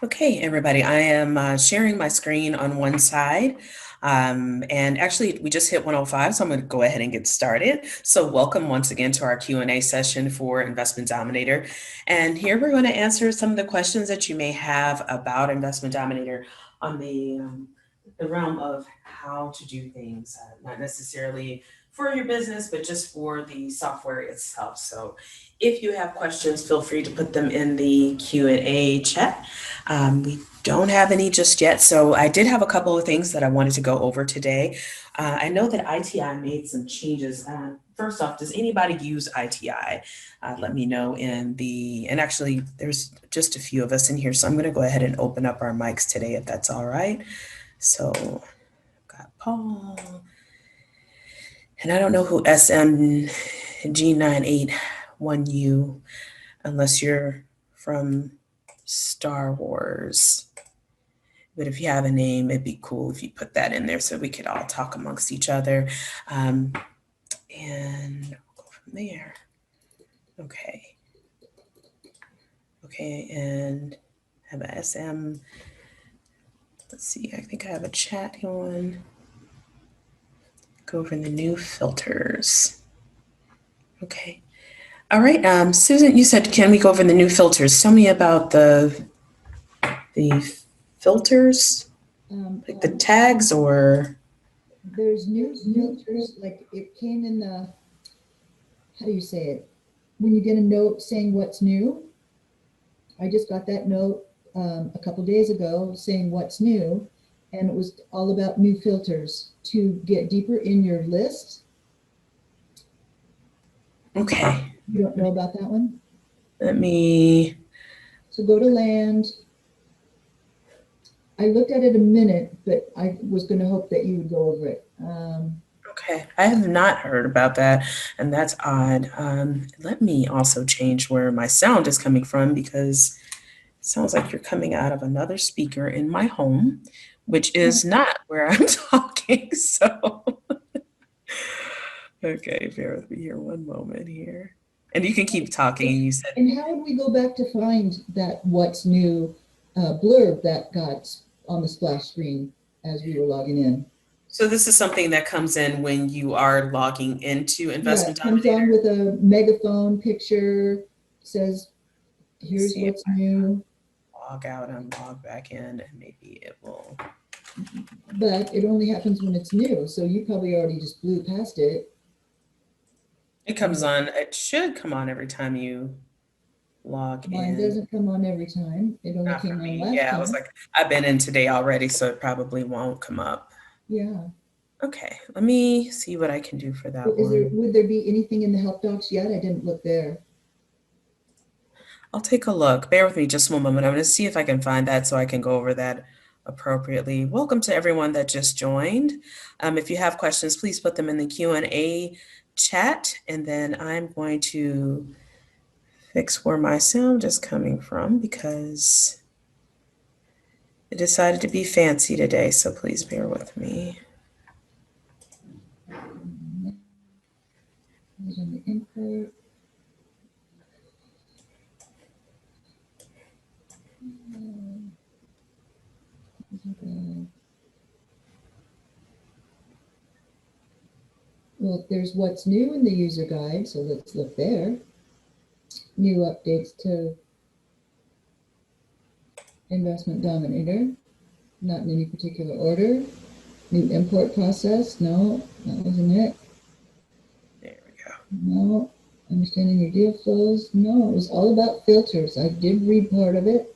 Okay, everybody, I am sharing my screen on one side. And actually, we just hit 105, so I'm going to go ahead and get started. So welcome once again to our Q&A session for Investment Dominator. And here we're going to answer some of the questions that you may have about Investment Dominator on the realm of how to do things, not necessarily for your business, but just for the software itself. So if you have questions, feel free to put them in the Q&A chat. We don't have any just yet, so I did have a couple of things that I wanted to go over today. I know that ITI made some changes. First off, does anybody use ITI? Let me know and actually there's just a few of us in here, so I'm gonna go ahead and open up our mics today if that's all right. So I've got Paul, and I don't know who SMG981U, unless you're from Star Wars. But if you have a name, it'd be cool if you put that in there so we could all talk amongst each other. And we'll go from there. Okay. Okay, and I have a SM. Let's see, I think I have a chat going. Go over the new filters. Okay. All right, Susan, you said, can we go over the new filters? Tell me about the filters, like the tags, or? There's new filters, like it came in the, how do you say it? When you get a note saying what's new, I just got that note a couple days ago saying what's new, and it was all about new filters to get deeper in your list. Okay. You don't know about that one? Let me. So go to land. I looked at it a minute, but I was going to hope that you would go over it. Okay, I have not heard about that, and that's odd. Let me also change where my sound is coming from, because it sounds like you're coming out of another speaker in my home, which is not where I'm talking. So, okay, bear with me here one moment here. And you can keep talking. You said, And how would we go back to find that what's new blurb that got on the splash screen as we were logging in? so this is something that comes in when you are logging into Yeah, Investment it comes on Dominator. with a megaphone picture, says, Let's here's see if what's I new. log out and log back in, and maybe it will. But it only happens when it's new. So you probably already just blew past it. It comes on, it should come on every time you log Mine in. doesn't come on every time. It only Not for came on me. last Yeah, I was time. like, I've been in today already, so it probably won't come up. Yeah. Okay, let me see what I can do for that one. Would there be anything in the help docs yet? I didn't look there. I'll take a look. Bear with me just one moment. I'm going to see if I can find that so I can go over that appropriately. Welcome to everyone that just joined. If you have questions, please put them in the Q&A chat, and then I'm going to fix where my sound is coming from, because it decided to be fancy today, so please bear with me. On the input. Well, there's what's new in the user guide, so let's look there. New updates to Investment Dominator, not in any particular order. New import process, no, that wasn't it. There we go. No, understanding your deal flows, no, it was all about filters. I did read part of it.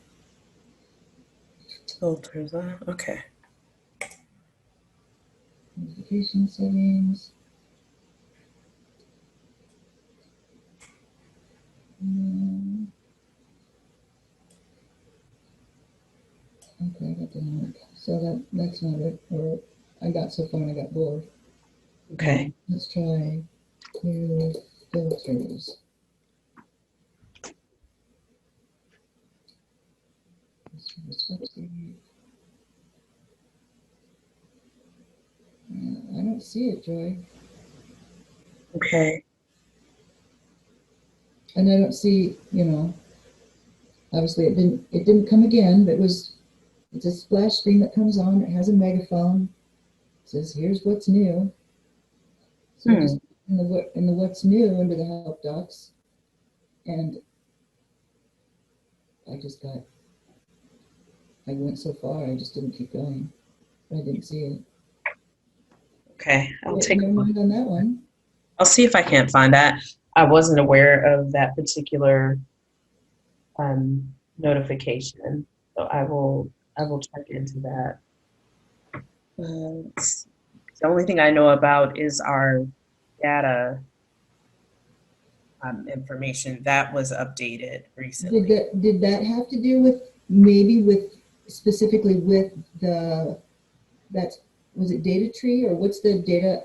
Filters, okay. Notification settings. Okay, I got the note. So that's not it. Or I got so far and I got bored. Okay. Let's try new filters. I don't see it, Joy. Okay. And I don't see, you know, Obviously, it didn't come again, but it's a splash screen that comes on. It has a megaphone. It says, "Here's what's new." So I Hmm. just in the what's new under the help docs, and I just got I went so far. I just didn't keep going. I didn't see it. Okay, But never mind on that one. I'll see if I can't find that. I wasn't aware of that particular notification, so I will check into that. The only thing I know about is our data information that was updated Did recently. that have to do with maybe with specifically with the that's was it data tree or what's the data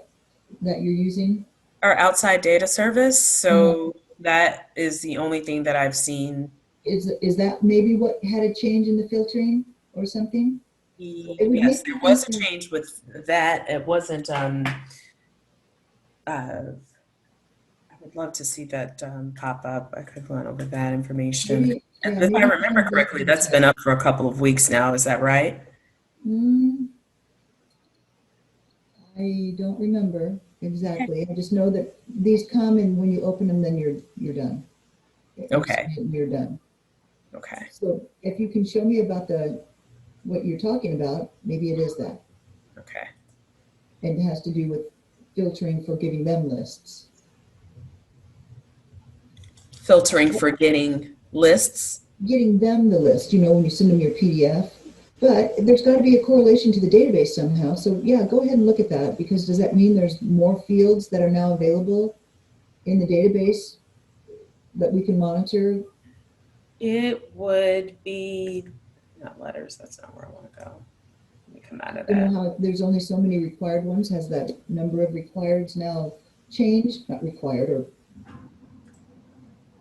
that you're using? Our outside data service, Uh, so that is the only thing that I've seen. is that maybe what had a change in the filtering or something? It would Yes, make me there was think a that change with that. It wasn't. I would love to see that pop up. I could run over that information. maybe yeah If I maybe remember some of those correctly, things that's have. been up for a couple of weeks now. Is that right? Mm, I don't remember exactly. I just know that these come and when you open them, then you're done. You Okay. sign it and you're done. Okay. So if you can show me about the what you're talking about, maybe it is that. Okay. And it has to do with filtering for giving them lists. Filtering for getting lists. Getting them the list, when you send them your PDF. But there's got to be a correlation to the database somehow. So yeah, go ahead and look at that because does that mean there's more fields that are now available in the database that we can monitor? It would be not letters. That's not where I want to go. Let me come out of You know that. how there's only so many required ones? Has that number of requireds now changed? Not required or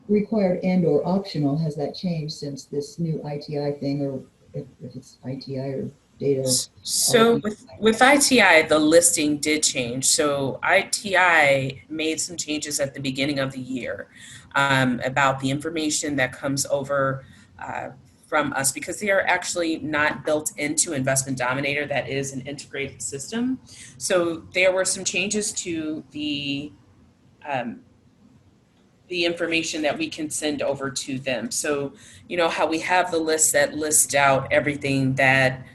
required and or optional, has that changed since this new ITI thing, or if it's ITI or data So RT? with ITI, the listing did change. So ITI made some changes at the beginning of the year about the information that comes over uh, from us because they are actually not built into Investment Dominator. That is an integrated system. So there were some changes to um, the information that we can send over to them. So you know how we have the list that lists out everything that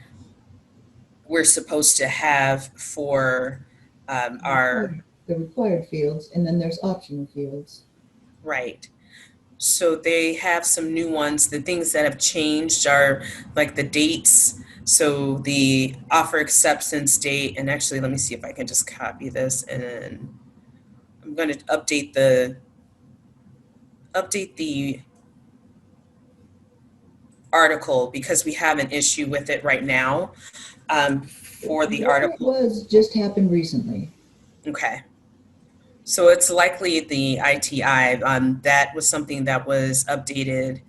we're supposed to have for our The required fields, and then there's optional fields. right. So they have some new ones. The things that have changed are like the dates. So the offer acceptance date, and actually, let me see if I can just copy this and I'm going to update the article because we have an issue with it right now for the Whatever it article. was just happened recently. Okay. So it's likely the ITI. That was something that was updated.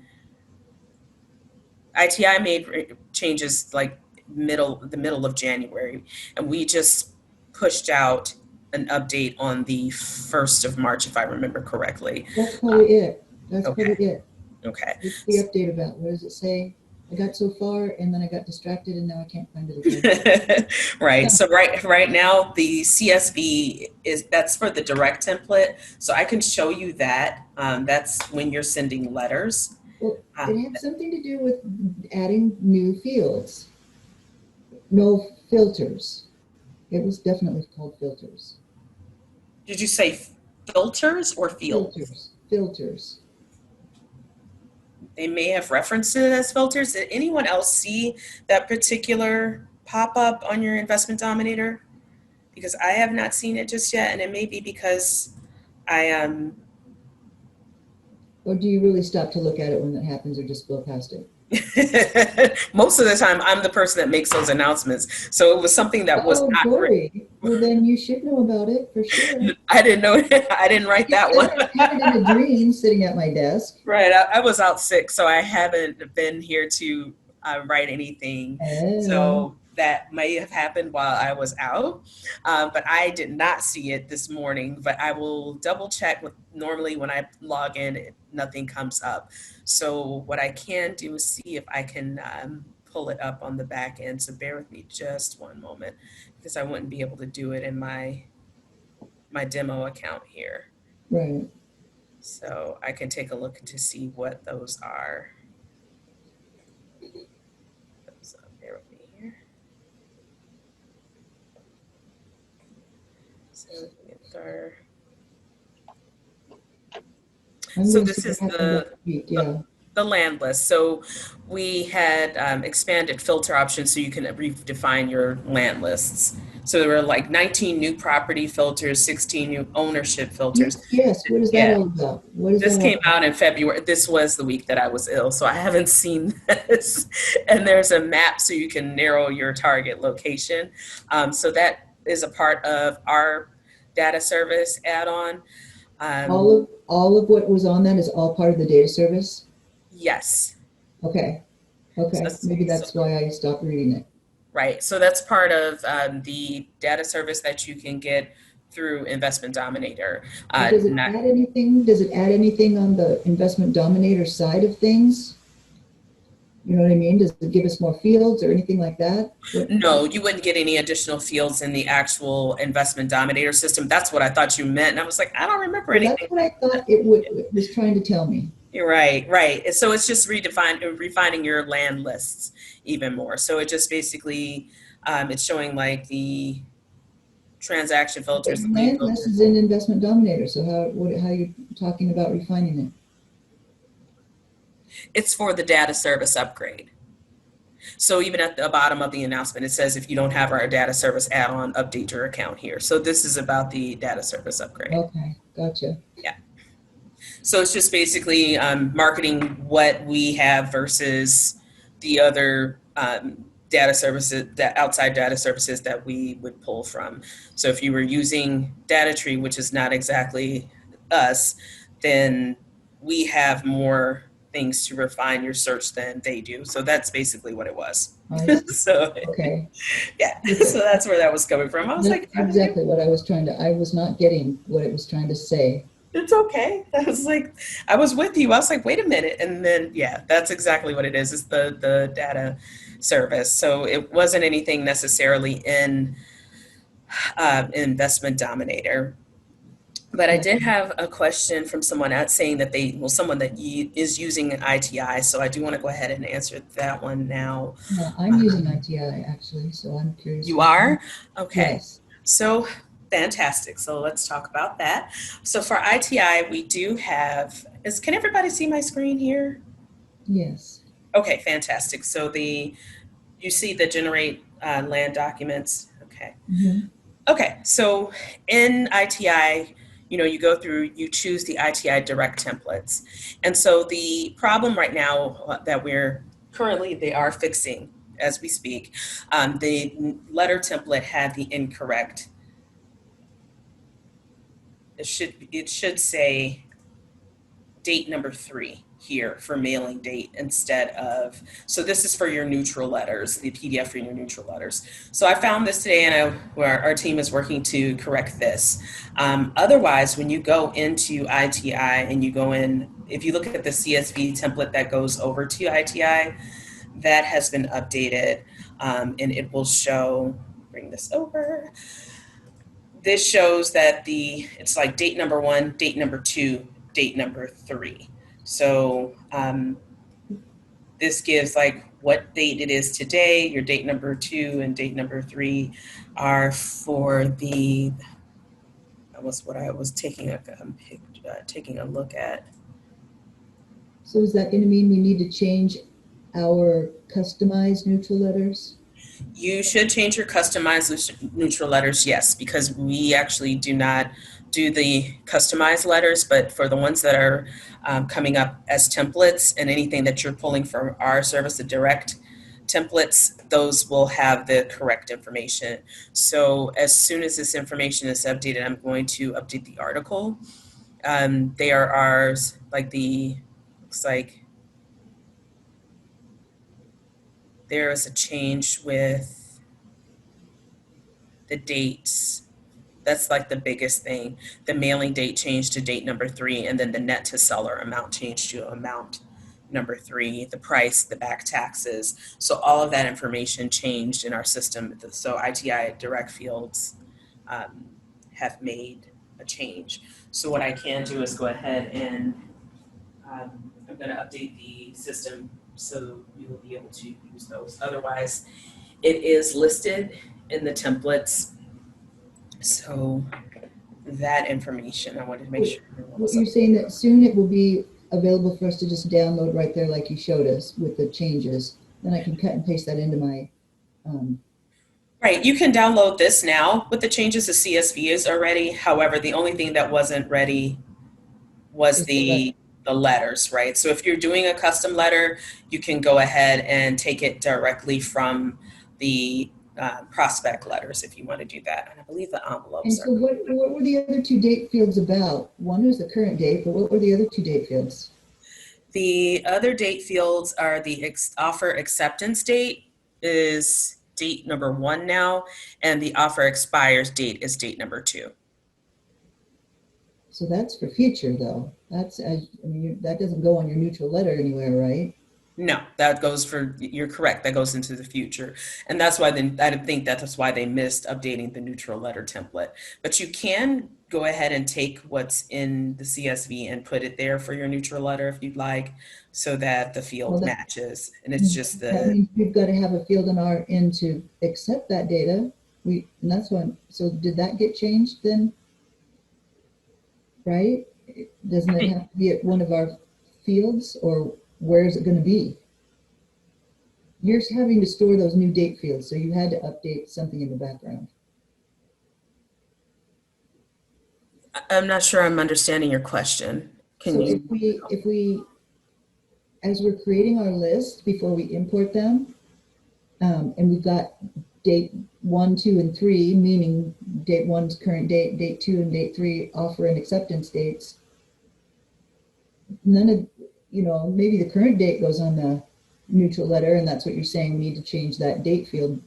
ITI made changes like the middle of January, and we just pushed out an update on the 1st of March, if I remember correctly. That's Uh, probably it. That's okay, probably it. okay. What's the update about? What does it say? I got so far and then I got distracted and now I can't find it again. Right. So right now the CSV is that's for the direct template. So I can show you that. That's when you're sending letters. Well, Uh, it had something to do with adding new fields, no filters. It was definitely called filters. did you say filters or fields? Filters. They may have referenced it as filters. Did anyone else see that particular pop up on your investment dominator? Because I have not seen it just yet, and it may be because I Or do you really stop to look at it when that happens or just blow past it? most of the time I'm the person that makes those announcements. So it was something that was Oh, not Dory. Well, then you should know about it for sure. I didn't know I didn't write that one. I had it in a dream sitting at my desk. Right. I was out sick, so I haven't been here to write anything. Oh, So that may have happened while I was out, but I did not see it this morning. But I will double check. Normally, when I log in, nothing comes up. So what I can do is see if I can pull it up on the back end. So bear with me just one moment, because I wouldn't be able to do it in my demo account here. Right. So I can take a look to see what those are. So bear with me here. So I'm so going to see this what is happened last week. Yeah. the land list. So we had expanded filter options so you can redefine your land lists. So there were like 19 new property filters, 16 new ownership filters. Yes, yes. What is that Yeah, all about? What is this that all came about? out in February. This was the week that I was ill, so I haven't seen this. And there's a map so you can narrow your target location. So that is a part of our data service add-on. Um, All of what was on that is all part of the data service? yes. Okay. So, Okay. Maybe so that's why I stopped reading it. right. So that's part of the data service that you can get through Investment Dominator. But does it Not add anything? Does it add anything on the investment dominator side of things? You know what I mean? Does it give us more fields or anything like that? What? No, you wouldn't get any additional fields in the actual Investment Dominator system. That's what I thought you meant. And I was like, I don't remember Well, that's anything what I like thought that. it was trying to tell me. You're right, right. And so it's just refining your land lists even more. So it just basically, it's showing like the transaction But filters, the lead land less filters. is in investment dominator. So how are you talking about refining it? It's for the data service upgrade. So even at the bottom of the announcement, it says if you don't have our data service add-on, update your account here. So this is about the data service upgrade. Okay, gotcha. Yeah. So it's just basically marketing what we have versus the other data services, that outside data services that we would pull from. So if you were using DataTree, which is not exactly us, then we have more things to refine your search than they do. So that's basically what it was. I see. So Okay, yeah, so perfect. that's where that was coming from. I was That's like, exactly what I was not getting what it was trying to say. it's okay. I was like, I was with you. I was like, wait a minute. And then, yeah, that's exactly what it is. It's the data service. So it wasn't anything necessarily in Investment Dominator. But I did Gotcha. have a question from someone out saying that someone that is using ITI. So I do want to go ahead and answer that one now. Yeah, I'm using Um, ITI actually, so I'm curious You what. are? Okay. Yes, So fantastic. So let's talk about that. So for ITI, we do have, can everybody see my screen here? yes. Okay, fantastic. So you see the generate land documents. Okay. Hmm. Okay. So in ITI, you go through, you choose the ITI direct templates. And so the problem right now that they are fixing as we speak, the letter template had the incorrect. It should say date number 3 here for mailing date instead of, so this is for your neutral letters, the PDF for your neutral letters. So I found this today, and our team is working to correct this. Otherwise, when you go into ITI and you go in, if you look at the CSV template that goes over to ITI, that has been updated, and it will show, bring this over. This shows that it's like date number 1, date number 2, date number 3. So this gives like what date it is today. Your date number 2 and date number 3 are for that was what I was taking a look at. So is that going to mean we need to change our customized neutral letters? You should change your customized neutral letters, yes, because we actually do not do the customized letters, but for the ones that are coming up as templates and anything that you're pulling from our service, the direct templates, those will have the correct information. So as soon as this information is updated, I'm going to update the article. There are like looks like there is a change with the dates. That's like the biggest thing. The mailing date changed to date number 3, and then the net to seller amount changed to amount number 3, the price, the back taxes. So all of that information changed in our system. So ITI direct fields um, have made a change. So what I can do is go ahead and I'm going to update the system so you will be able to use those. Otherwise, it is listed in the templates. So that information, I wanted to make What sure everyone what was you're up. saying that soon it will be available for us to just download right there like you showed us with the changes. Then I can cut and paste that into my, um, Right, you can download this now with the changes. The CSV is already. However, the only thing that wasn't ready was is the letter. the letters, right? So if you're doing a custom letter, you can go ahead and take it directly from the prospect letters if you want to do that. And I believe the And envelopes are. so what were the other two date fields about? One was the current date, but what were the other two date fields? The other date fields are the offer acceptance date is date number 1 now, and the offer expires date is date number 2. So that's for future though. That's, I mean, that doesn't go on your neutral letter anywhere, right? No, that goes for, you're correct, that goes into the future. And that's why then I think that's why they missed updating the neutral letter template. But you can go ahead and take what's in the CSV and put it there for your neutral letter if you'd like, so that the Well, field matches. And it's just that the, means we've got to have a field on our end to accept that data. And that's why, so did that get changed then? Right? Doesn't it have to be at one of our fields, or where is it going to be? You're having to store those new date fields, so you had to update something in the background. I'm not sure I'm understanding your question. Can So if you? we, as we're creating our list before we import them, and we've got date 1, 2, and 3, meaning date 1's current date, date 2 and date 3 offer and acceptance dates. None of, maybe the current date goes on the neutral letter, and that's what you're saying. We need to change that date field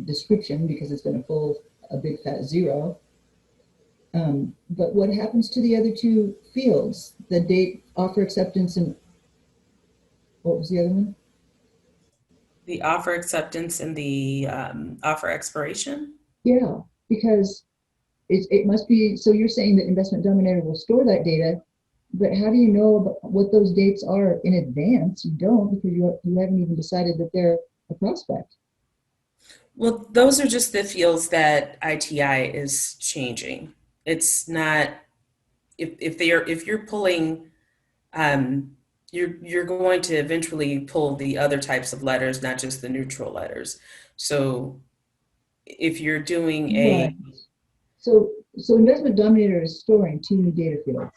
description because it's going to pull a big fat 0. But what happens to the other two fields? The date, offer acceptance, and what was the other one? The offer acceptance and the offer expiration? Yeah, because it must be, so you're saying that Investment Dominator will store that data, but how do you know about what those dates are in advance? You don't, because you haven't even decided that they're a prospect. Well, those are just the fields that ITI is changing. It's not, if you're pulling, um, you're going to eventually pull the other types of letters, not just the neutral letters. So if you're doing Right. a, So Investment Dominator is storing two new data fields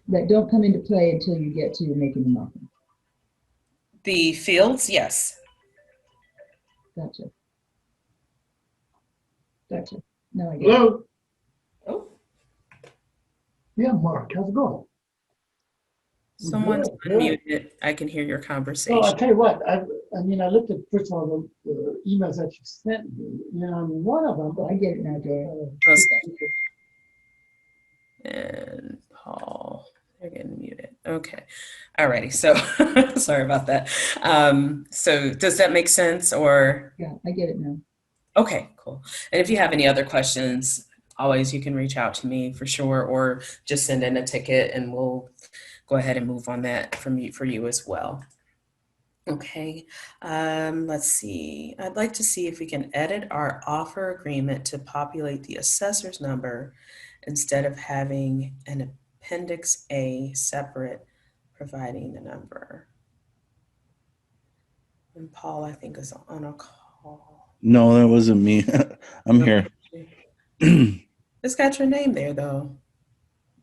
that don't come into play until you get to making an offer. the fields, yes. Gotcha. Gotcha. Now I get it. Hello? Oh, Yeah, Mark, how's it going? someone's Good, good. unmuted. I can hear your So I conversation. tell you what, I looked at, first of all, the emails that you sent me, and one of them. I get it now, Joy. Okay. And Paul, they're getting muted. Okay. Alrighty. So sorry about that. So does that make sense or? Yeah, I get it now. Okay, cool. And if you have any other questions, always you can reach out to me for sure, or just send in a ticket and we'll go ahead and move on that for you as well. Okay, let's see. I'd like to see if we can edit our offer agreement to populate the assessor's number instead of having an appendix A separate providing the number. And Paul, I think, is on a call. No, that wasn't me. I'm here. It's got your name there, though.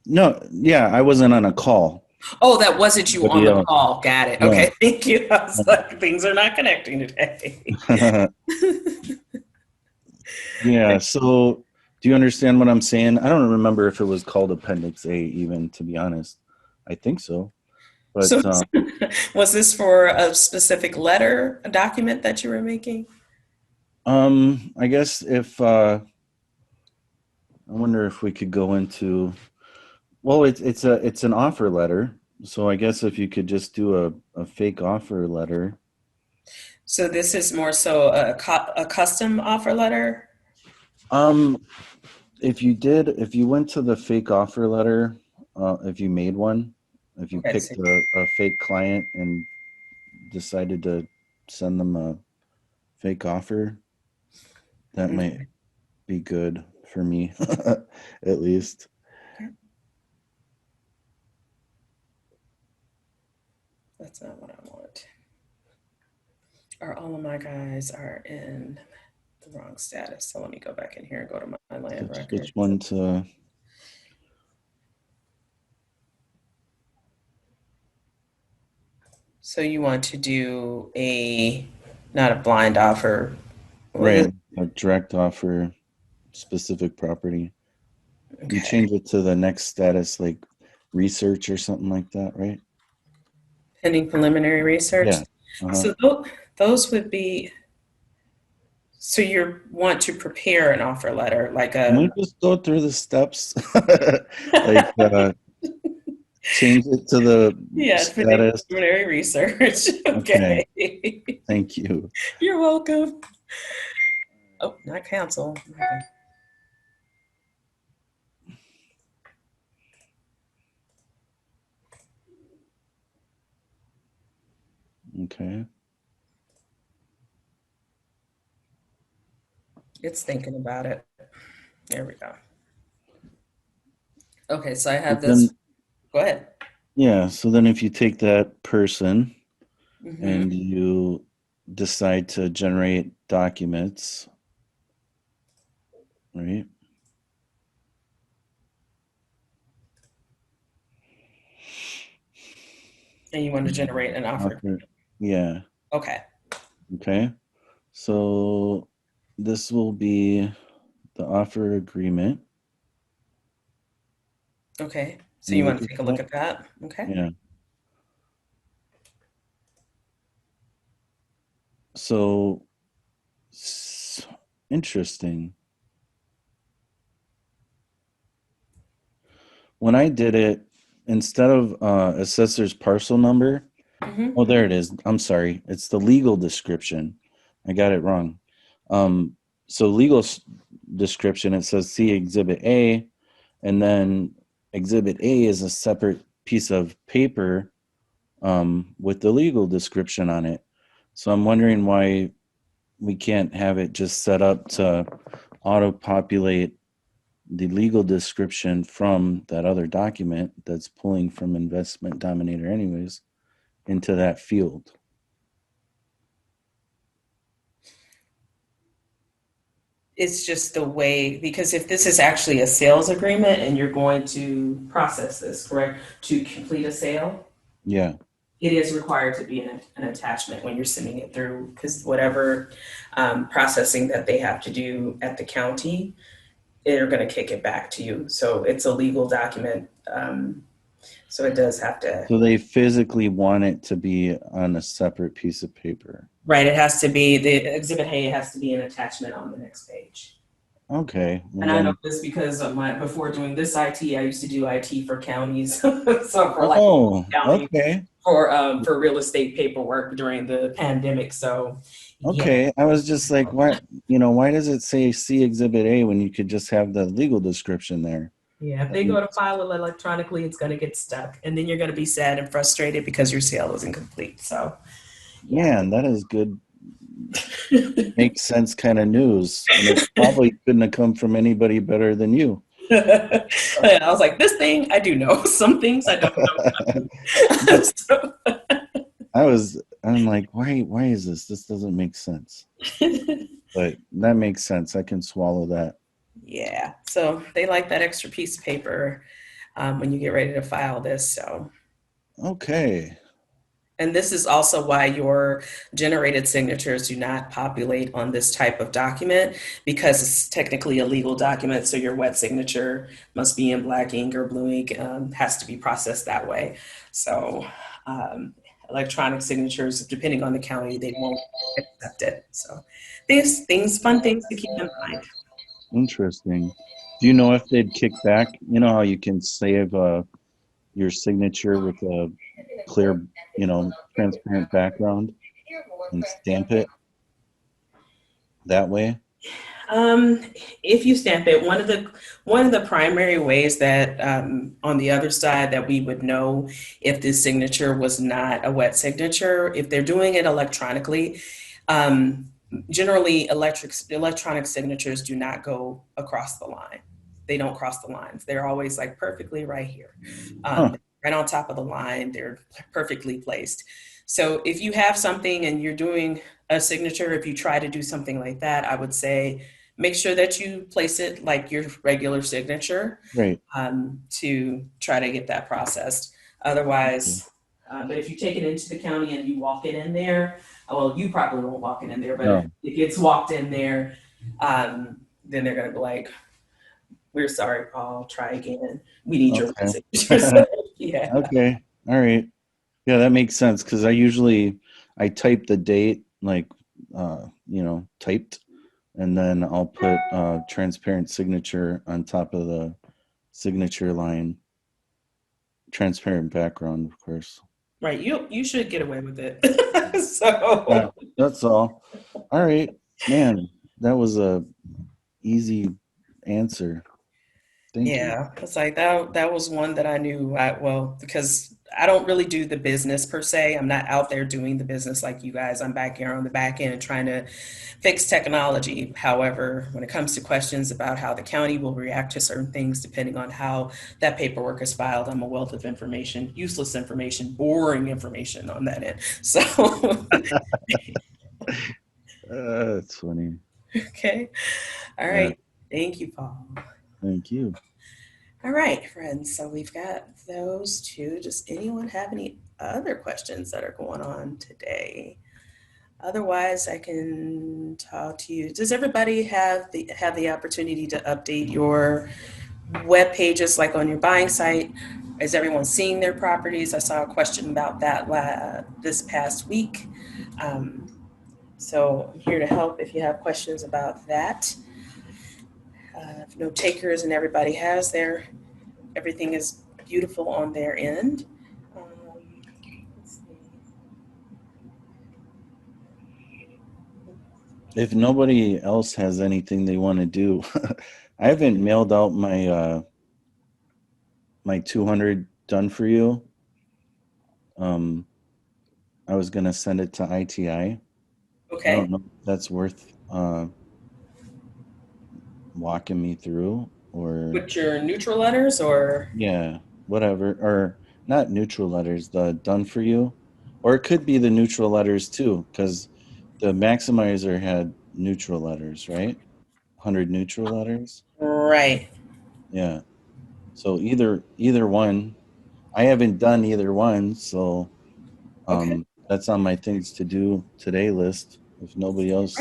No, yeah, I wasn't on a call. Oh, that wasn't you on Somebody the else. call. Got it. No. Okay, thank you. I was like, things are not connecting today. Yeah, so do you understand what I'm saying? I don't remember if it was called Appendix A even, to be honest. I think so. But So, was this for a specific letter, a document that you were making? I guess if I wonder if we could go into, well, it's an offer letter. So I guess if you could just do a fake offer letter. So this is more so a custom offer letter? Um, if you went to the fake offer letter, if you made one, if you Okay, picked a fake client and decided to send them a fake offer, that might okay, be good for me, at least. okay. That's not what I want. Or all of my guys are in the wrong status. So let me go back in here and go to my land Which records. one to? So you want to do not a blind offer. What is, Right, a direct offer, specific property. You okay. change it to the next status, like research or something like that, right? Pending preliminary research. Yeah. Uh-huh. So those would be, so you want to prepare an offer letter, like Can we a, just go through the steps? Like change it to the yeah, pending status. preliminary research. Okay, Okay. thank you. You're welcome. Oh, not cancel. Okay. Okay. It's thinking about it. There we go. Okay, so I But have this. then, Go ahead. yeah, so then if you take that person Hmm. and you decide to generate documents, right? And you want to generate an offer. Offer. Yeah. Okay. Okay. So this will be the offer agreement. Okay. So Can you you look want to at take a look that? at that? Okay. Yeah. So interesting. When I did it, instead of assessor's parcel number, Hmm. oh, there it is. I'm sorry. It's the legal description. I got it wrong. Um, so description, it says see Exhibit A, and then Exhibit A is a separate piece of paper with the legal description on it. So I'm wondering why we can't have it just set up to auto-populate the legal description from that other document that's pulling from Investment Dominator anyways into that field. It's just the way, because if this is actually a sales agreement and you're going to process this, correct, to complete a sale, Yeah. it is required to be an attachment when you're sending it through, because whatever processing that they have to do at the county, they're going to kick it back to you. So it's a legal document. So it does have to, So they physically want it to be on a separate piece of paper. right, it has to be, the exhibit A has to be an attachment on the next page. Okay. Well And I know then, this because of before doing this IT, I used to do IT for counties. So for like oh, county okay. for real estate paperwork during the pandemic. So yeah, Okay. I was just like, why, why does it say see Exhibit A when you could just have the legal description there? yeah. If That they go to makes, file it electronically, it's going to get stuck, and then you're going to be sad and frustrated because your sale isn't complete. So yeah. man, that is good. Makes sense kind of news. And it probably couldn't have come from anybody better than you. And I was like, this thing I do know. Some things I don't know. But I'm like, why is this? This doesn't make sense. But that makes sense. I can swallow that. Yeah. So they like that extra piece of paper when you get ready to file this. So. Okay. And this is also why your generated signatures do not populate on this type of document, because it's technically a legal document. So your wet signature must be in black ink or blue ink, has to be processed that way. So electronic signatures, depending on the county, they won't accept it. So these things, fun things to keep in mind. Interesting. Do you know if they'd kick back? You know how you can save your signature with a clear, transparent background and stamp it that way? Um, if you stamp it, one of the primary ways that on the other side that we would know if this signature was not a wet signature, if they're doing it electronically, um, generally electronic signatures do not go across the line. They don't cross the lines. They're always like perfectly right here, Huh. right on top of the line. They're perfectly placed. So if you have something and you're doing a signature, if you try to do something like that, I would say make sure that you place it like your regular signature Right. to try to get that processed. Otherwise, but if you take it into the county and you walk it in there, well, you probably won't walk it in there, but if No. it gets walked in there, then they're going to be like, we're sorry, Paul, try again. We need your Okay. signature. So, yeah. Okay. All right. Yeah, that makes sense because I type the date like typed, and then I'll put transparent signature on top of the signature line, transparent background, of course. Right. You should get away with it. Yeah, So that's all. All right, man, that was a easy answer. Thank you. yeah, it's like that was one that I knew well because I don't really do the business per se. I'm not out there doing the business like you guys. I'm back here on the back end trying to fix technology. However, when it comes to questions about how the county will react to certain things depending on how that paperwork is filed, I'm a wealth of information, useless information, boring information on that end. So That's funny. okay. All Yeah, right. Thank you, Paul. thank you. All right, friends. So we've got those two. Does anyone have any other questions that are going on today? Otherwise, I can talk to you. Does everybody have the opportunity to update your web pages, like on your buying site? Is everyone seeing their properties? I saw a question about that this past week. Um, so I'm here to help if you have questions about that. If no takers and everybody has everything is beautiful on their end. Let's see. If nobody else has anything they want to do, I haven't mailed out my 200 done for you. I was gonna send it to ITI. I Okay. don't know if that's worth walking me through or With your neutral letters or yeah, whatever. Or not neutral letters, the done for you. Or it could be the neutral letters too, because the maximizer had neutral letters, right? 100 neutral letters. right. Yeah. So either one. I haven't done either one, so Okay. that's on my things to do today list. If nobody else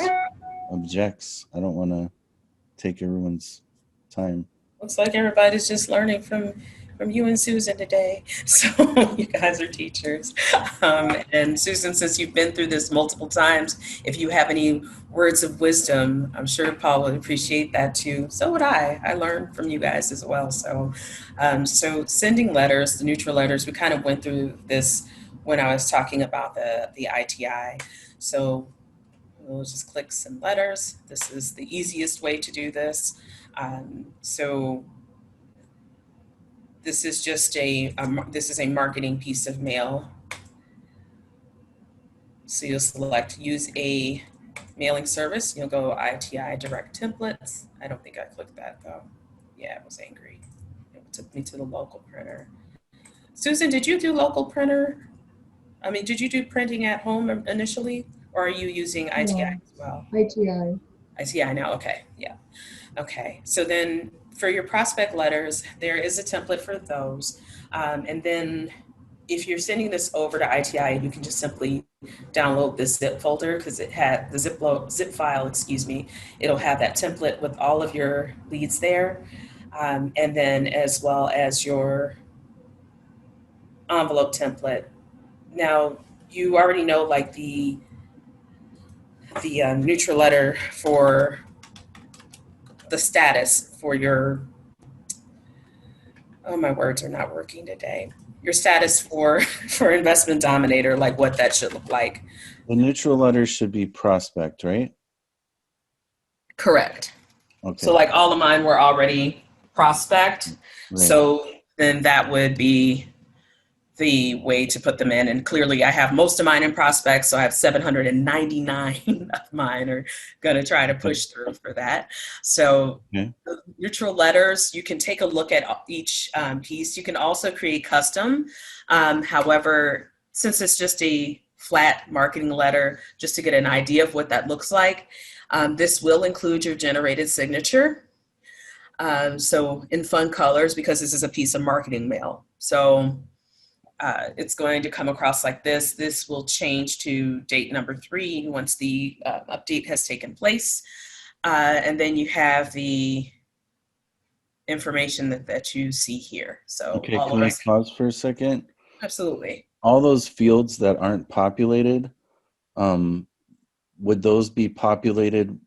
objects, I don't want to take everyone's time. Looks like everybody's just learning from you and Susan today. So you guys are teachers. And Susan, since you've been through this multiple times, if you have any words of wisdom, I'm sure Paul would appreciate that too. So would I. I learned from you guys as well. So sending letters, the neutral letters, we kind of went through this when I was talking about the ITI. So we'll just click send letters. This is the easiest way to do this. So this is just this is a marketing piece of mail. So you'll select use a mailing service. You'll go ITI direct templates. I don't think I clicked that though. Yeah, it was angry. It took me to the local printer. Susan, did you do local printer? I mean, did you do printing at home initially, or are you using ITI No, as well? ITI. ITI now. Okay, yeah. Okay, so then for your prospect letters, there is a template for those. And then if you're sending this over to ITI, you can just simply download this zip folder because it had the zip file, excuse me. It'll have that template with all of your leads there. And then as well as your envelope template. Now, you already know like the neutral letter for the status for your, oh, my words are not working today. Your status for for Investment Dominator, like what that should look like. The neutral letter should be prospect, right? Correct. So Okay. like all of mine were already prospect. Right. So then that would be the way to put them in. And clearly I have most of mine in prospects. So I have 799 of mine are going to try to push through for that. So Okay. neutral letters, you can take a look at each piece. You can also create custom. However, since it's just a flat marketing letter, just to get an idea of what that looks like, this will include your generated signature. So in fun colors, because this is a piece of marketing mail. So it's going to come across like this. This will change to date number 3 once the update has taken place. And then you have the information that you see here. So Okay. all Can of we us, pause for a second? absolutely. All those fields that aren't populated, um, would those be populated?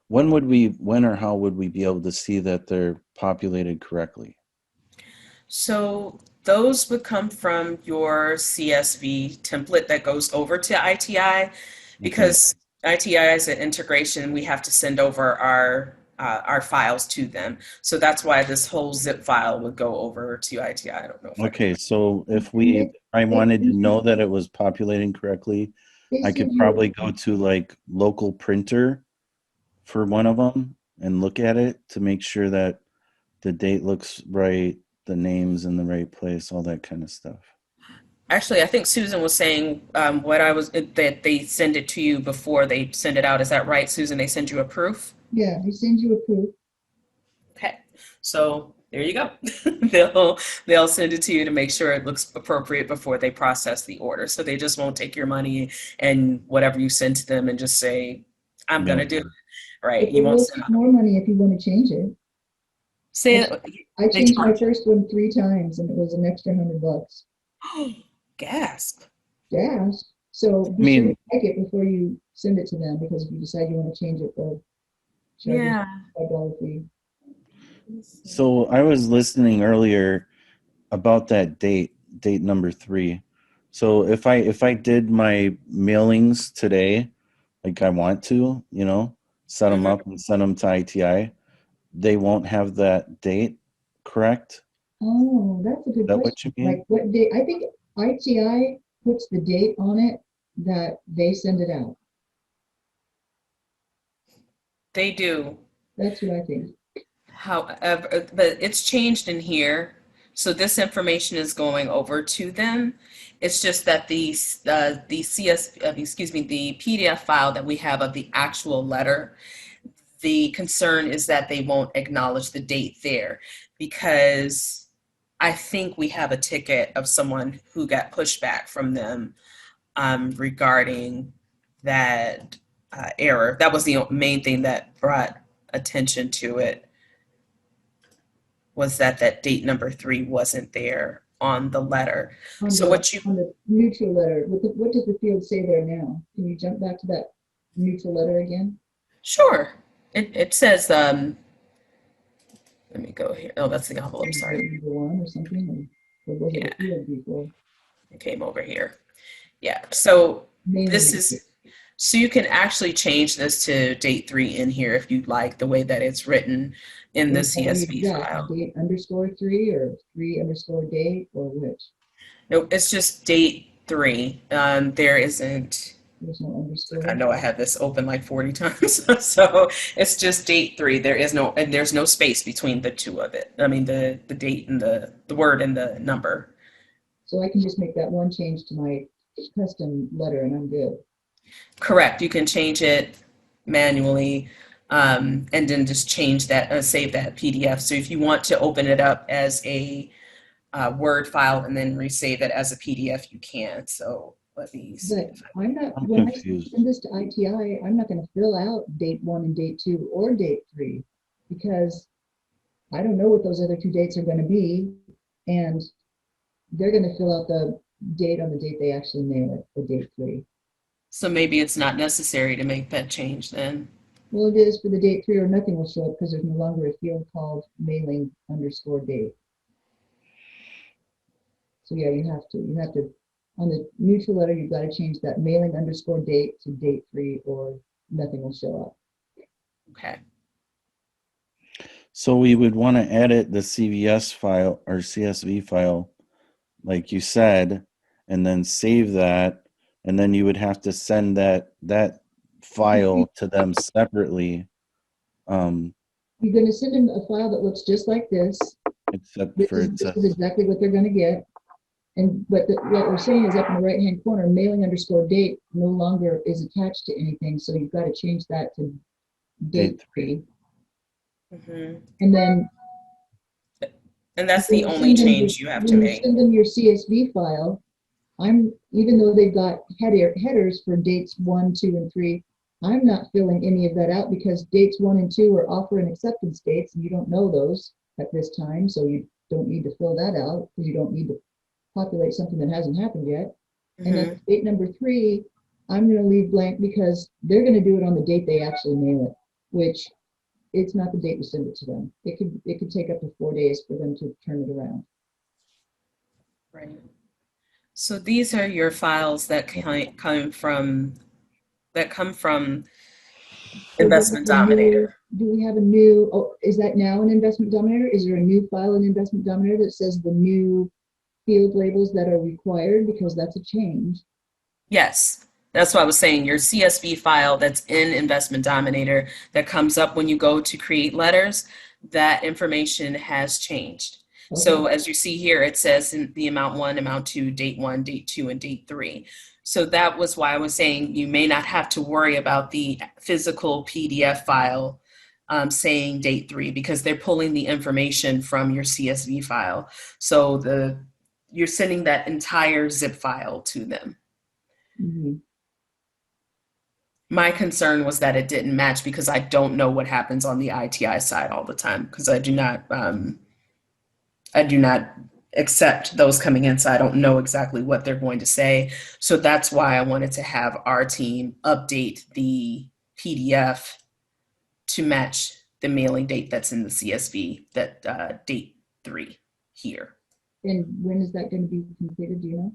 When or how would we be able to see that they're populated correctly? So those would come from your CSV template that goes over to ITI, Okay. because ITI is an integration. We have to send over our files to them. So that's why this whole zip file would go over to ITI. I don't know if I can. Okay. So if And I they, wanted to know that it was populating correctly, they I could send you, probably go to like local printer for one of them and look at it to make sure that the date looks right, the name's in the right place, all that kind of stuff. Actually, I think Susan was saying that they send it to you before they send it out. Is that right, Susan? They send you a proof? yeah, they send you a proof. Okay, so there you go. They'll send it to you to make sure it looks appropriate before they process the order. So they just won't take your money and whatever you send to them and just say, "I'm Yeah. gonna do it." Right? But You they won't will send take more money if you want to change it. say I they changed my charge. first one 3 times and it was an extra $100. Gasp! Yeah. So I be sure to mean, check it before you send it to them, because if you decide you want to change it, they'll charge you Yeah. a $5 fee. so I was listening earlier about that date number 3. So if I did my mailings today, like I want to, set them Mhm. up and send them to ITI, they won't have that date, correct? Oh, that's a Is good that what you question. mean? Like what date? I think ITI puts the date on it that they send it out. They do. That's what I think. However, but it's changed in here. So this information is going over to them. It's just that the excuse me, the PDF file that we have of the actual letter, the concern is that they won't acknowledge the date there, because I think we have a ticket of someone who got pushback from them regarding that error. That was the main thing that brought attention to it, was that date number 3 wasn't there on the letter. On So the what you, on the neutral letter, what does the field say there now? Can you jump back to that neutral letter again? sure, it says, let me go here. Oh, that's the envelope, Maybe sorry. date number 1 or something, or was it Yeah, a field before? it came over here. Yeah, so Mailing this address. is, so you can actually change this to date 3 in here if you'd like, the way that it's written in the And how do you do CSV that? file. Date underscore 3 or 3 underscore date, or which? No, it's just date 3. There isn't, There's no I underscore. know I had this open like 40 times. So it's just date 3. There's no space between the two of it. I mean, the date and the word and the number. So I can just make that one change to my custom letter and I'm good. Correct. You can change it manually, and then just change that, save that PDF. So if you want to open it up as a Word file and then resave it as a PDF, you can. So let me see But if I I'm not, I'm when I confused. send this to ITI, I'm not going to fill out date 1 and date 2 or date 3, because I don't know what those other 2 dates are going to be. And they're going to fill out date on the date they actually mail it, the date 3. So maybe it's not necessary to make that change then. Well, it is for the date 3 or nothing will show up because there's no longer a field called mailing underscore date. So yeah, you have to, on the neutral letter, you've got to change that mailing underscore date to date 3 or nothing will show up. Okay. So we would want to edit the CVS file or CSV file, like you said, and then save that, and then you would have to send that file to them separately, You're going to send them a file that looks just like this. except This for is, it this says is exactly what they're going to get. And what we're saying is up in the right hand corner, mailing underscore date no longer is attached to anything. So you've got to change that to date date 3. Mm-hmm. And then And that's when the you only send them your, change you have to when you make. send them your CSV file, even though they've got headers for dates 1, 2, and 3, I'm not filling any of that out because dates 1 and 2 are offer and acceptance dates, and you don't know those at this time, so you don't need to fill that out because you don't need to populate something that hasn't happened yet. And Mm-hmm. then date number 3, I'm going to leave blank because they're going to do it on the date they actually mail it, which it's not the date we send it to them. It could take up to 4 days for them to turn it around. Right. So these are your files that come from So Investment Dominator. do we have a new, oh, is that now an Investment Dominator? Is there a new file in Investment Dominator that says the new field labels that are required? Because that's a change. Yes. That's why I was saying your CSV file that's in Investment Dominator that comes up when you go to create letters, that information has changed. Okay. So as you see here, it says in the amount 1, amount 2, date 1, date 2, and date 3. So that was why I was saying you may not have to worry about the physical PDF file saying date 3 because they're pulling the information from your CSV file. So you're sending that entire zip file to them. Mm-hmm. My concern was that it didn't match because I don't know what happens on the ITI side all the time because I do not accept those coming in, so I don't know exactly what they're going to say. So that's why I wanted to have our team update the PDF to match the mailing date that's in the CSV, that date 3 here. And when is that going to be completed? Do you know?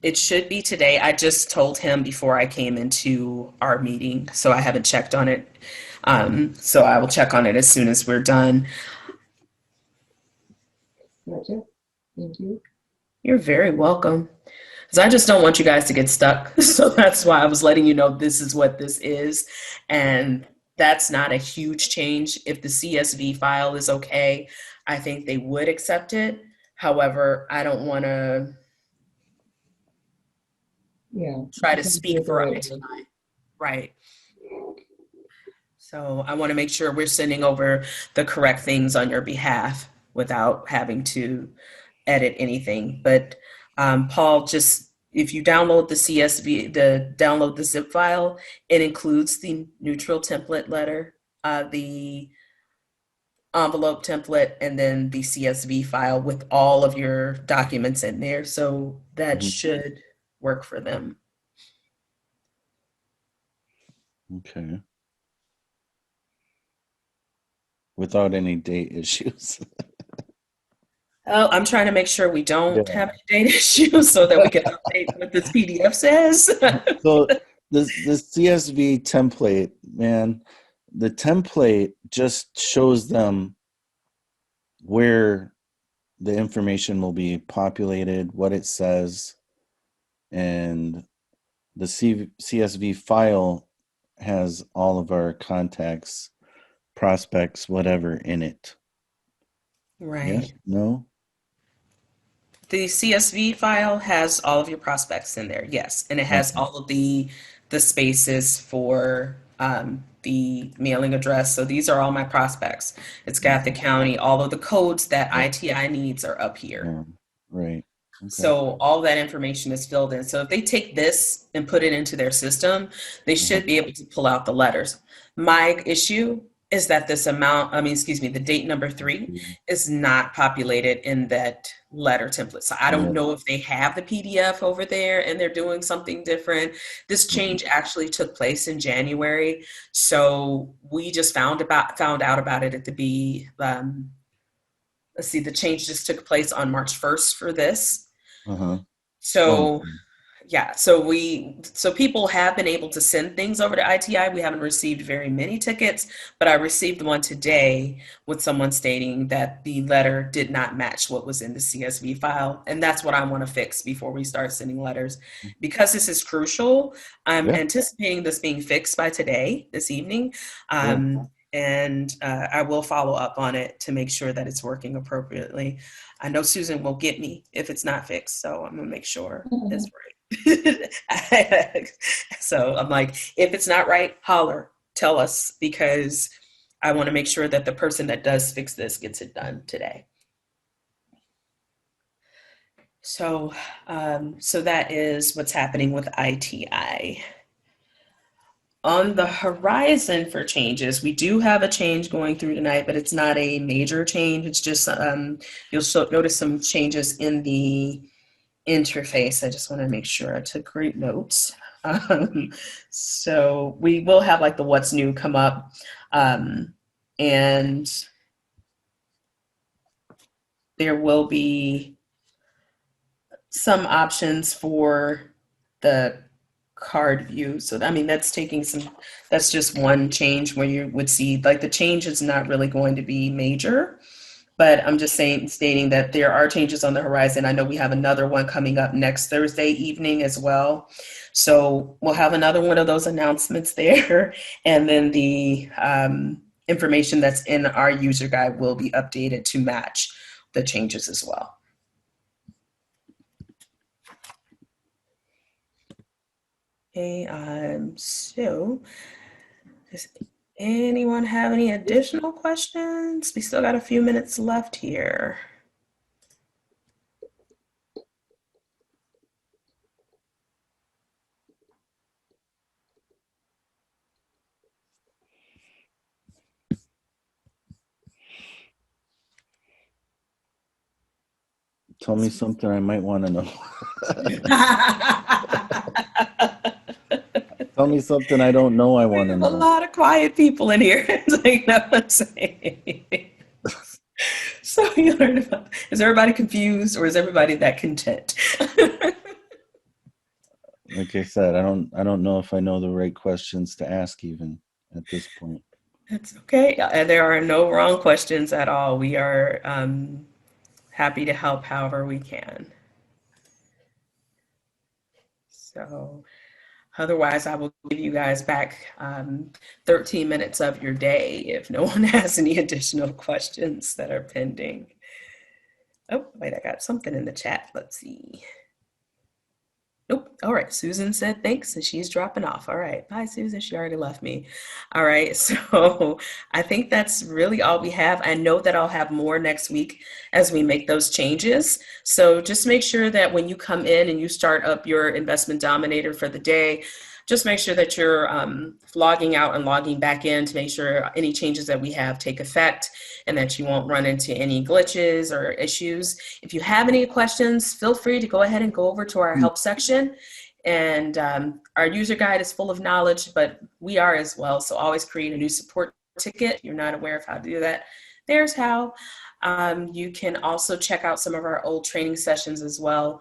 It should be today. I just told him before I came into our meeting, so I haven't checked on it. So I will check on it as soon as we're done. Gotcha. Thank you. You're very welcome. Because I just don't want you guys to get stuck. So that's why I was letting you know this is what this is. And that's not a huge change. If the CSV file is okay, I think they would accept it. However, I don't want to try to speak for ITI. Right. So I want to make sure we're sending over the correct things on your behalf without having to edit anything. But Paul, just if you download the CSV, download the zip file, it includes the neutral template letter, the envelope template, and then the CSV file with all of your documents in there. So that should work for them. okay, without any date issues. Oh, I'm trying to make sure we don't have any data issues so that we can update what this PDF says. So this CSV template, man, the template just shows them where the information will be populated, what it says, and the CSV file has all of our contacts, prospects, whatever in it. Right. Yes? No? The CSV file has all of your prospects in there, yes, and it has Okay. all of the spaces for the mailing address. So these are all my prospects. It's got the county, all of the codes that ITI needs are up here. Yeah. Right. Okay. So all that information is filled in. So if they take this and put it into their system, they should be able to pull out the letters. My issue is that this amount, the date number 3 is not populated in that letter template. So I don't Yeah. know if they have the PDF over there and they're doing something different. This change actually took place in January. So we just found out about it at the change just took place on March 1st for this. Uh-huh. Oh, So yeah, so people have been able to send things over to ITI. We haven't received very many tickets, but I received one today with someone stating that the letter did not match what was in the CSV file, and that's what I want to fix before we start sending letters. Because this is crucial, I'm yeah. anticipating this being fixed by today, this evening. And I will follow up on it to make sure that it's working appropriately. I know Susan will get me if it's not fixed, so I'm gonna make sure it's right. So I'm like, if it's not right, holler, tell us, because I want to make sure that the person that does fix this gets it done today. So, so that is what's happening with ITI. On the horizon for changes, we do have a change going through tonight, but it's not a major change. It's just you'll notice some changes in the interface. I just want to make sure I took great notes. So we will have like the what's new come up, and there will be some options for the card view. So that's that's just one change where you would see like the change is not really going to be major. But I'm just stating that there are changes on the horizon. I know we have another one coming up next Thursday evening as well. So we'll have another one of those announcements there. And then the information that's in our user guide will be updated to match the changes as well. Okay, so does anyone have any additional questions? We still got a few minutes left here. Tell me something I might want to know. Tell me something I don't know I want to A know. lot of quiet people in here. It's like, no one's saying. So you learned about, is everybody confused or is everybody that content? Like I said, I don't know if I know the right questions to ask even at this point. That's okay. There are no wrong questions at all. We are happy to help however we can. So otherwise, I will give you guys back 13 minutes of your day if no one has any additional questions that are pending. Oh, wait, I got something in the chat. Let's see. Nope. All right. Susan said thanks and she's dropping off. All right. Bye, Susan. She already left me. All right. So I think that's really all we have. I know that I'll have more next week as we make those changes. So just make sure that when you come in and you start up your Investment Dominator for the day, just make sure that you're logging out and logging back in to make sure any changes that we have take effect and that you won't run into any glitches or issues. If you have any questions, feel free to go ahead and go over to our help section. And our user guide is full of knowledge, but we are as well. So always create a new support ticket. If you're not aware of how to do that, there's how. You can also check out some of our old training sessions as well.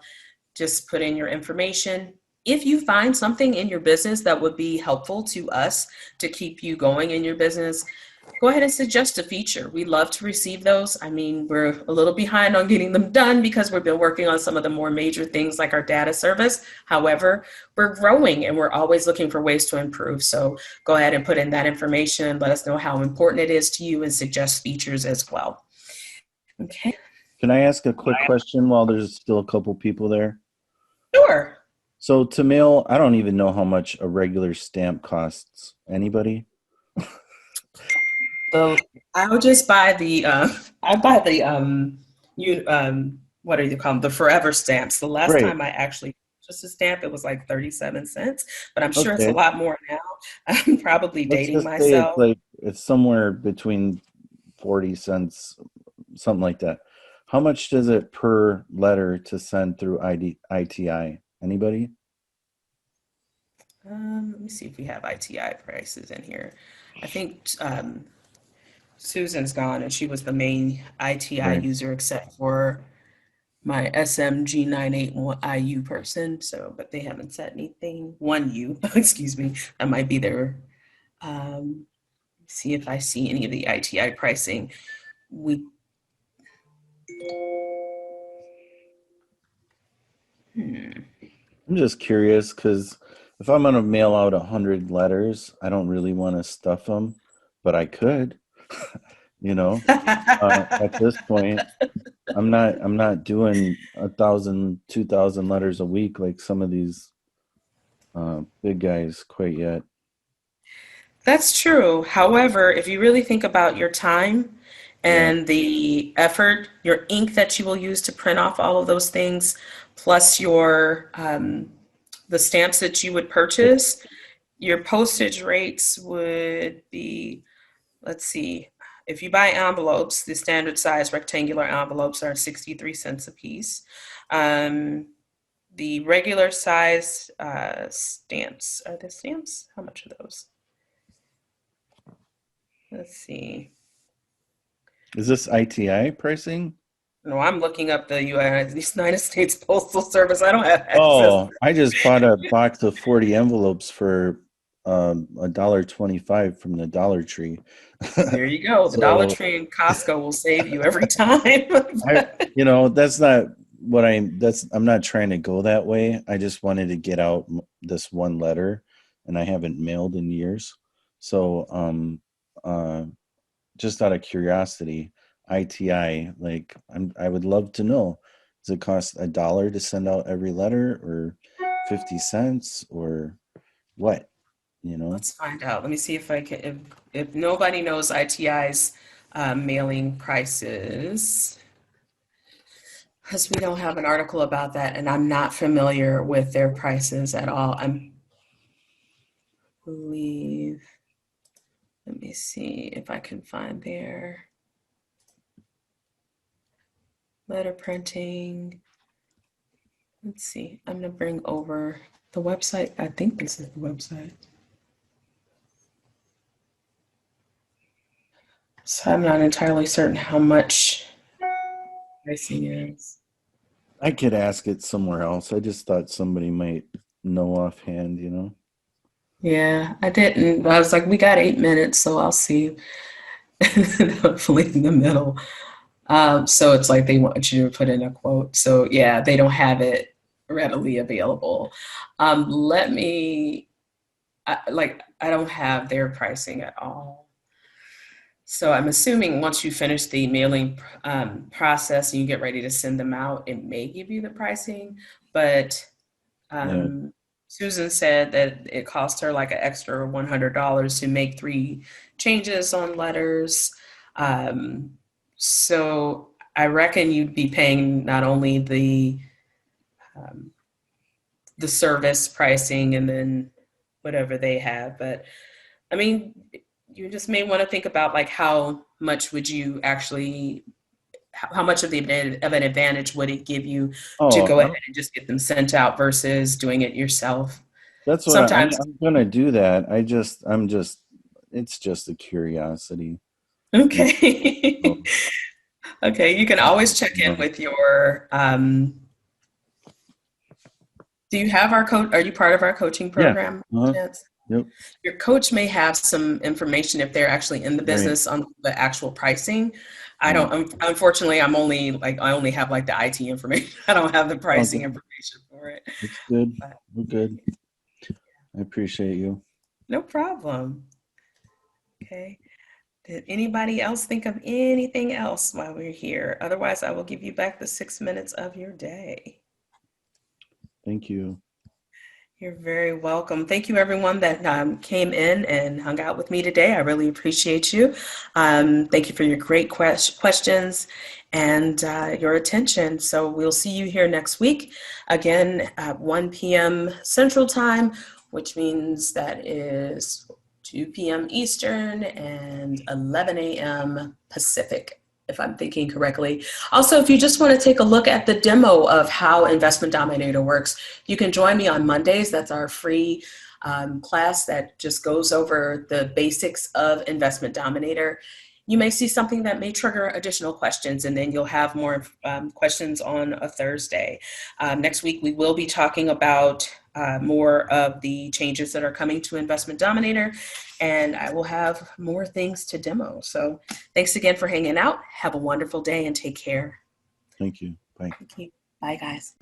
Just put in your information. If you find something in your business that would be helpful to us to keep you going in your business, go ahead and suggest a feature. We love to receive those. I mean, we're a little behind on getting them done because we've been working on some of the more major things like our data service. However, we're growing and we're always looking for ways to improve. So go ahead and put in that information. Let us know how important it is to you and suggest features as well. Okay. Can I ask a quick question while there's still a couple people there? Sure. So to mail, I don't even know how much a regular stamp costs. Anybody? So I would just buy what do you call them? The forever stamps. The last Right. time I actually purchased a stamp, it was like 37 cents, but I'm sure it's a Okay. lot more now. I'm probably Let's dating just say myself. it's somewhere between 40 cents, something like that. How much does it per letter to send through ITI? Anybody? Let me see if we have ITI prices in here. I think Susan's gone, and she was the main ITI Right. user, except for my SMG981IU person. So, but they haven't said anything. 1U, excuse me. That might be their. See if I see any of the ITI pricing. We. Hmm. I'm just curious because if I'm gonna mail out 100 letters, I don't really want to stuff them, but I could, you know. At this point, I'm not doing 1,000, 2,000 letters a week like some of these big guys quite yet. That's true. However, if you really think about your time Yeah, and the effort, your ink that you will use to print off all of those things, plus your the stamps that you would purchase, your postage rates would be, let's see, if you buy envelopes, the standard size rectangular envelopes are 63 cents a piece. Um, the regular size stamps, are there stamps? How much are those? Let's see. is this ITI pricing? No, I'm looking up the United States Postal Service. I don't have access. Oh, I just bought a box of 40 envelopes for $1.25 from the Dollar Tree. There you go. The Dollar So Tree and Costco will save you every time. I, that's not what I'm not trying to go that way. I just wanted to get out this one letter, and I haven't mailed in years. So, uh, just out of curiosity, ITI, like I would love to know, does it cost $1 to send out every letter, or 50 cents, or what, you know? Let's find out. Let me see if I can. If nobody knows ITI's mailing prices, because we don't have an article about that, and I'm not familiar with their prices at all. I believe. Let me see if I can find their letter printing. Let's see. I'm gonna bring over the website. I think this is the website. So I'm not entirely certain how much pricing is. I could ask it somewhere else. I just thought somebody might know offhand, you know? Yeah, I didn't. I was like, we got 8 minutes, so I'll see. Hopefully in the middle. So it's like they want you to put in a quote. So yeah, they don't have it readily available. Let me, I don't have their pricing at all. So I'm assuming once you finish the mailing process and you get ready to send them out, it may give you the pricing. But Yeah. Susan said that it cost her like an extra $100 to make 3 changes on letters. Um, so I reckon you'd be paying not only um, the service pricing and then whatever they have, but I mean, you just may want to think about like how much would you actually, how much of an advantage would it give you to Oh, go ahead and just get them sent out versus doing it yourself? that's what Sometimes, I'm gonna do that. It's just a curiosity. You okay. know, Okay, you can always check in so, with your, do you have our coach? Are you part of our coaching yeah. program, Uh-huh. Chance? Yep. Your coach may have some information if they're actually in the Right. business on the actual pricing. I Right. don't, unfortunately, I only have like the IT information. I don't have the pricing Okay. information for it. It's good. But We're good. I appreciate you. no problem. Okay. Did anybody else think of anything else while we're here? Otherwise, I will give you back the 6 minutes of your day. Thank you. You're very welcome. Thank you, everyone that came in and hung out with me today. I really appreciate you. Thank you for your great questions and your attention. So we'll see you here next week, again at 1 p.m. Central Time, which means that is 2 p.m. Eastern, and 11 a.m. Pacific, if I'm thinking correctly. Also, if you just want to take a look at the demo of how Investment Dominator works, you can join me on Mondays. That's our free class that just goes over the basics of Investment Dominator. You may see something that may trigger additional questions, and then you'll have more questions on a Thursday. Next week, we will be talking about more of the changes that are coming to Investment Dominator, and I will have more things to demo. So thanks again for hanging out. Have a wonderful day and take care. Thank you. Bye. Thank you. Bye, guys.